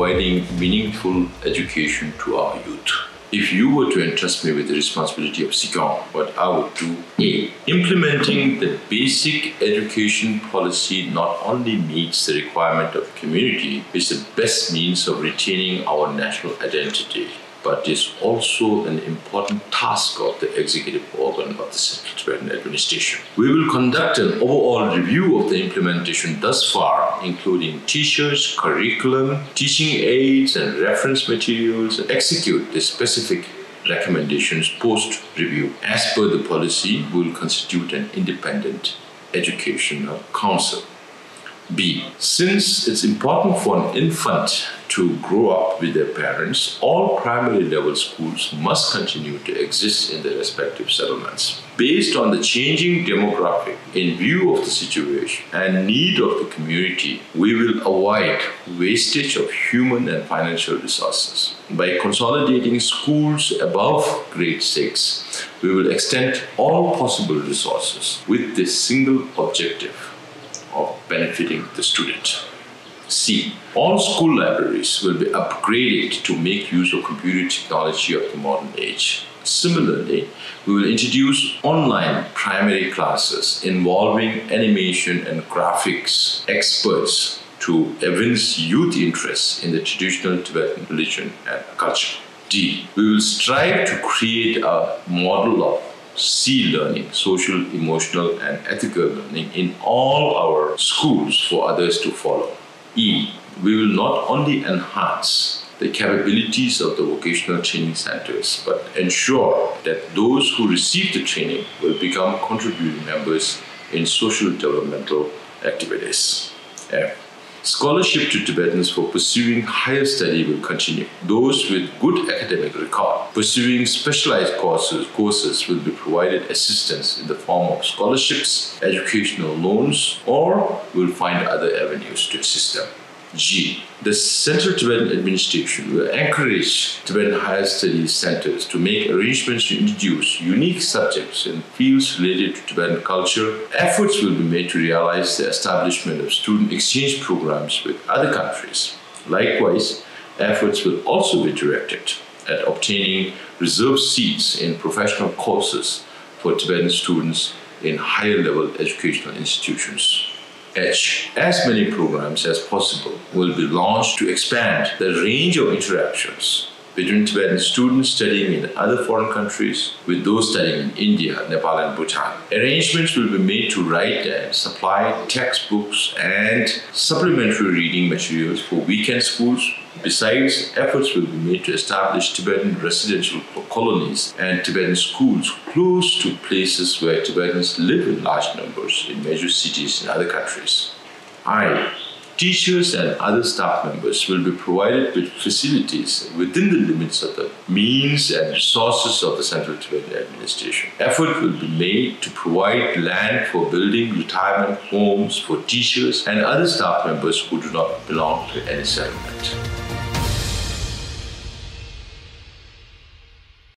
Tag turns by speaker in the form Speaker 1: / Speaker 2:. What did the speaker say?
Speaker 1: providing meaningful education to our youth. If you were to entrust me with the responsibility of SIGAUN, what I would do: A. Implementing the basic education policy not only meets the requirement of the community, is the best means of retaining our national identity, but is also an important task of the executive organ of the Central Tibetan Administration. We will conduct an overall review of the implementation thus far, including teachers, curriculum, teaching aids, and reference materials, and execute the specific recommendations post-review. As per the policy, we will constitute an independent educational council. B. Since it's important for an infant to grow up with their parents, all primary level schools must continue to exist in their respective settlements. Based on the changing demographic, in view of the situation and need of the community, we will avoid wastage of human and financial resources. By consolidating schools above grade 6, we will extend all possible resources with the single objective of benefiting the student. C. All school libraries will be upgraded to make use of computer technology of the modern age. Similarly, we will introduce online primary classes involving animation and graphics experts to evince youth interest in the traditional Tibetan religion and culture. D. We will strive to create a model of C learning, social, emotional, and ethical learning in all our schools for others to follow. E. We will not only enhance the capabilities of the vocational training centers, but ensure that those who receive the training will become contributing members in social developmental activities. F. Scholarship to Tibetans for pursuing higher study will continue. Those with good academic record pursuing specialized courses will be provided assistance in the form of scholarships, educational loans, or will find other avenues to assist them. G. The Central Tibetan Administration will encourage Tibetan higher studies centers to make arrangements to introduce unique subjects in fields related to Tibetan culture. Efforts will be made to realize the establishment of student exchange programs with other countries. Likewise, efforts will also be directed at obtaining reserved seats in professional courses for Tibetan students in higher level educational institutions. H. As many programs as possible will be launched to expand the range of interactions between Tibetan students studying in other foreign countries with those studying in India, Nepal, and Bhutan. Arrangements will be made to write and supply textbooks and supplementary reading materials for weekend schools. Besides, efforts will be made to establish Tibetan residential colonies and Tibetan schools close to places where Tibetans live in large numbers in major cities in other countries. I. Teachers and other staff members will be provided with facilities within the limits of the means and resources of the Central Tibetan Administration. Effort will be made to provide land for building retirement homes for teachers and other staff members who do not belong to any settlement.